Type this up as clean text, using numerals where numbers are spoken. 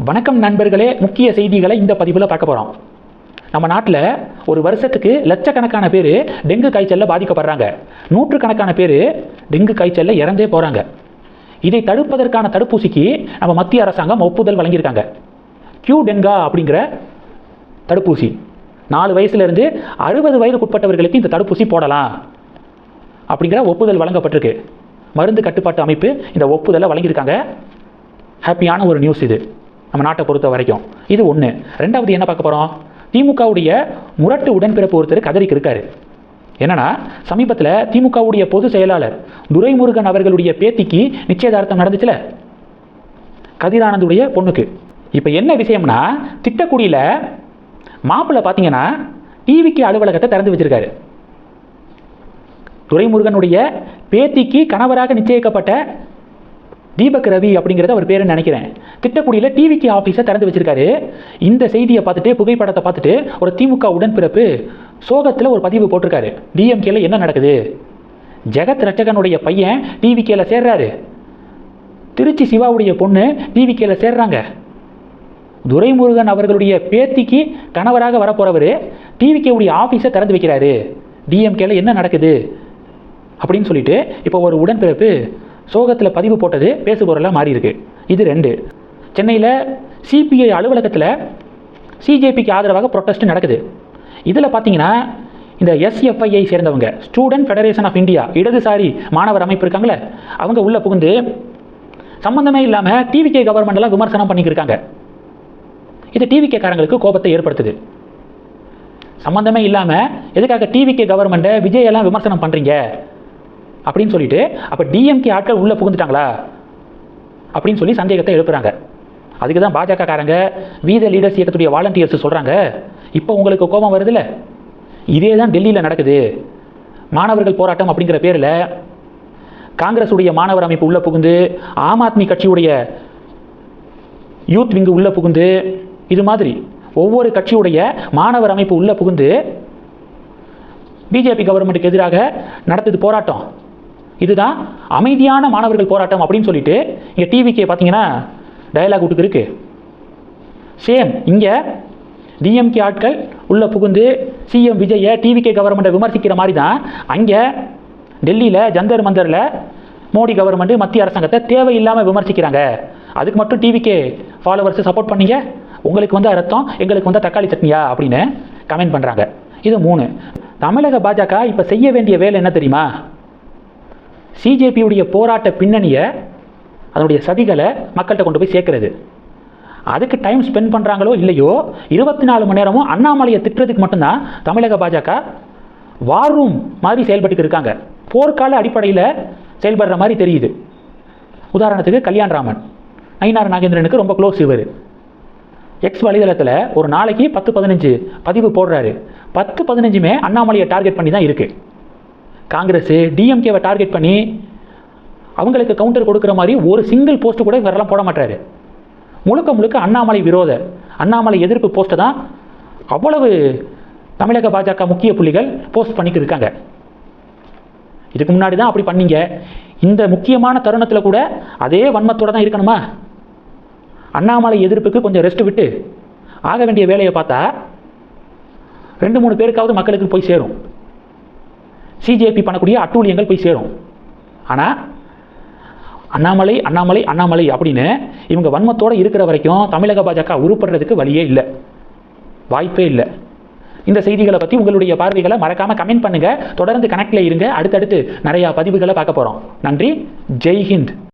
வணக்கம் நண்பர்களே, முக்கிய செய்திகளை இந்த பதிவில் பார்க்க போகிறோம். நம்ம நாட்டில் ஒரு வருஷத்துக்கு லட்சக்கணக்கான பேர் டெங்கு காய்ச்சலில் பாதிக்கப்படுறாங்க. நூற்றுக்கணக்கான பேர் டெங்கு காய்ச்சலில் இறந்தே போகிறாங்க. இதை தடுப்பதற்கான தடுப்பூசிக்கு நம்ம மத்திய அரசாங்கம் ஒப்புதல் வழங்கியிருக்காங்க. கியூ டெங்கா அப்படிங்கிற தடுப்பூசி 4 வயசுலேருந்து 60 வயதுக்குட்பட்டவர்களுக்கு இந்த தடுப்பூசி போடலாம் அப்படிங்கிற ஒப்புதல் வழங்கப்பட்டிருக்கு. மருந்து கட்டுப்பாட்டு அமைப்பு இந்த ஒப்புதலை வழங்கியிருக்காங்க. ஹாப்பியான ஒரு நியூஸ் இது நம்ம நாட்டை பொறுத்த வரைக்கும். இது ஒன்று. ரெண்டாவது என்ன பார்க்க போகிறோம்? திமுகவுடைய முரட்டு உடன்பிறப்பு ஒருத்தர் கதறிக்கு இருக்காரு. என்னன்னா, சமீபத்தில் திமுகவுடைய பொதுச் செயலாளர் துரைமுருகன் அவர்களுடைய பேத்திக்கு நிச்சயதார்த்தம் நடந்துச்சுல, கதிரானந்துடைய பொண்ணுக்கு. இப்போ என்ன விஷயம்னா, திட்டக்குடியில் மாப்பிள்ளை பார்த்தீங்கன்னா டிவிக்கு அலுவலகத்தை திறந்து வச்சிருக்காரு. துரைமுருகனுடைய பேத்திக்கு கணவராக நிச்சயிக்கப்பட்ட தீபக் ரவி அப்படிங்கிறது அவர் பேருன்னு நினைக்கிறேன். திட்டக்குடியில் டிவிக்கு ஆஃபீஸை திறந்து வச்சிருக்காரு. இந்த செய்தியை பார்த்துட்டு, புகைப்படத்தை பார்த்துட்டு ஒரு திமுக உடன்பிறப்பு சோகத்தில் ஒரு பதிவு போட்டிருக்காரு. டிஎம்கேல என்ன நடக்குது? ஜெகத் ரட்சகனுடைய பையன் டிவிகேல சேர்றாரு, திருச்சி சிவாவுடைய பொண்ணு டிவிகேல சேர்றாங்க. துரைமுருகன் அவர்களுடைய பேத்திக்கு கணவராக வரப்போறவர் டிவிகேவுடைய ஆஃபீஸை திறந்து வைக்கிறாரு. டிஎம்கேல என்ன நடக்குது அப்படின்னு சொல்லிட்டு இப்போ ஒரு உடன்பிறப்பு சோகத்தில் பதிவு போட்டது பேசுபொருளாக மாறி இருக்கு. இது 2. சென்னையில் சிபிஐ அலுவலகத்தில் சிஜேபிக்கு ஆதரவாக ப்ரொட்டஸ்ட் நடக்குது. இதில் பார்த்தீங்கன்னா இந்த எஸ்எஃப்ஐயை சேர்ந்தவங்க, ஸ்டூடெண்ட் ஃபெடரேஷன் ஆஃப் இந்தியா, இடதுசாரி மாணவர் அமைப்பு இருக்காங்களே, அவங்க உள்ள புகுந்து சம்பந்தமே இல்லாமல் டிவிகே கவர்மெண்டெல்லாம் விமர்சனம் பண்ணிக்கிருக்காங்க. இது டிவிகே காரங்களுக்கு கோபத்தை ஏற்படுத்துது. சம்பந்தமே இல்லாமல் எதுக்காக டிவிகே கவர்மெண்ட்டை விஜயெல்லாம் விமர்சனம் பண்ணுறீங்க அப்படின்னு சொல்லிட்டு, அப்போ டிஎம்கே ஆட்கள் உள்ளே புகுந்துட்டாங்களா அப்படின்னு சொல்லி சந்தேகத்தை எழுப்புறாங்க. அதுக்கு தான் பாஜக காரங்க வீத லீடர்ஸ் இயக்கத்துடைய வாலண்டியர்ஸ் சொல்கிறாங்க, இப்போ உங்களுக்கு கோபம் வருதுல்ல, இதே தான் டெல்லியில் நடக்குது. மாணவர்கள் போராட்டம் அப்படிங்கிற பேரில் காங்கிரஸுடைய மாணவர் அமைப்பு உள்ளே புகுந்து, ஆம் ஆத்மி கட்சியுடைய யூத் விங்கு உள்ளே புகுந்து, இது மாதிரி ஒவ்வொரு கட்சியுடைய மாணவர் அமைப்பு உள்ளே புகுந்து பிஜேபி கவர்மெண்ட்டுக்கு எதிராக நடத்துது போராட்டம். இதுதான் அமைதியான மாணவர்கள் போராட்டம் அப்படின்னு சொல்லிட்டு இங்கே டிவிக்கே பார்த்தீங்கன்னா டயலாக் விட்டுக்கு இருக்கு. சேம் இங்கே டிஎம்கே ஆட்கள் உள்ளே புகுந்து சிஎம் விஜயை டிவிகே கவர்மெண்ட்டை விமர்சிக்கிற மாதிரி தான் அங்கே டெல்லியில் ஜந்தர் மந்தரில் மோடி கவர்மெண்ட்டு மத்திய அரசாங்கத்தை தேவையில்லாமல் விமர்சிக்கிறாங்க. அதுக்கு மட்டும் டிவிகே ஃபாலோவர்ஸ் சப்போர்ட் பண்ணீங்க, உங்களுக்கு வந்து ரத்தம், எங்களுக்கு வந்து தக்காளி சட்னியா அப்படின்னு கமெண்ட் பண்ணுறாங்க. இது 3. தமிழக பாஜக இப்போ செய்ய வேண்டிய வேலை என்ன தெரியுமா? சிஜேபியுடைய போராட்ட பின்னணியை, அதனுடைய சதிகளை மக்கள்கிட்ட கொண்டு போய் சேர்க்கறது. அதுக்கு டைம் ஸ்பெண்ட் பண்ணுறாங்களோ இல்லையோ, 24 மணி நேரமும் அண்ணாமலையை திட்டுறதுக்கு மட்டும்தான் தமிழக பாஜக வார் ரூம் மாதிரி செயல்பட்டு இருக்காங்க. போர்க்கால அடிப்படையில் செயல்படுற மாதிரி தெரியுது. உதாரணத்துக்கு கல்யாண்ராமன், நயினார் நாகேந்திரனுக்கு ரொம்ப க்ளோஸ். இவர் எக்ஸ் வலைதளத்தில் ஒரு நாளைக்கு 10-15 பதிவு போடுறாரு. 10-15மே அண்ணாமலையை டார்கெட் பண்ணி தான் இருக்குது. காங்கிரஸ் டிஎம்கேவை டார்கெட் பண்ணி அவங்களுக்கு கவுண்டர் கொடுக்குற மாதிரி ஒரு சிங்கிள் போஸ்ட் கூட இவரெல்லாம் போட மாட்டாரு. முழுக்க முழுக்க அண்ணாமலை விரோத, அண்ணாமலை எதிர்ப்பு போஸ்ட்டை தான் அவ்வளவு தமிழக பாஜக முக்கிய புள்ளிகள் போஸ்ட் பண்ணிட்டு இருக்காங்க. இதுக்கு முன்னாடி தான் அப்படி பண்ணீங்க. இந்த முக்கியமான தருணத்தில் கூட அதே வன்மத்தோடு தான் இருக்கணுமா? அண்ணாமலை எதிர்ப்புக்கு கொஞ்சம் ரெஸ்ட் விட்டு ஆக வேண்டிய வேலையை பார்த்தா 2-3 பேருக்காவது மக்களுக்கு போய் சேரும். சிஜேபி பண்ணக்கூடிய அட்டூழியங்கள் போய் சேரும். ஆனால் அண்ணாமலை அண்ணாமலை அண்ணாமலை அப்படின்னு இவங்க வன்மத்தோடு இருக்கிற வரைக்கும் தமிழக பாஜக உருப்படுறதுக்கு வழியே இல்லை, வாய்ப்பே இல்லை. இந்த செய்திகளை பற்றி உங்களுடைய பார்வைகளை மறக்காமல் கமெண்ட் பண்ணுங்கள். தொடர்ந்து கனெக்டில் இருங்க. அடுத்தடுத்து நிறையா பதிவுகளை பார்க்க போகிறோம். நன்றி. ஜெய் ஹிந்த்.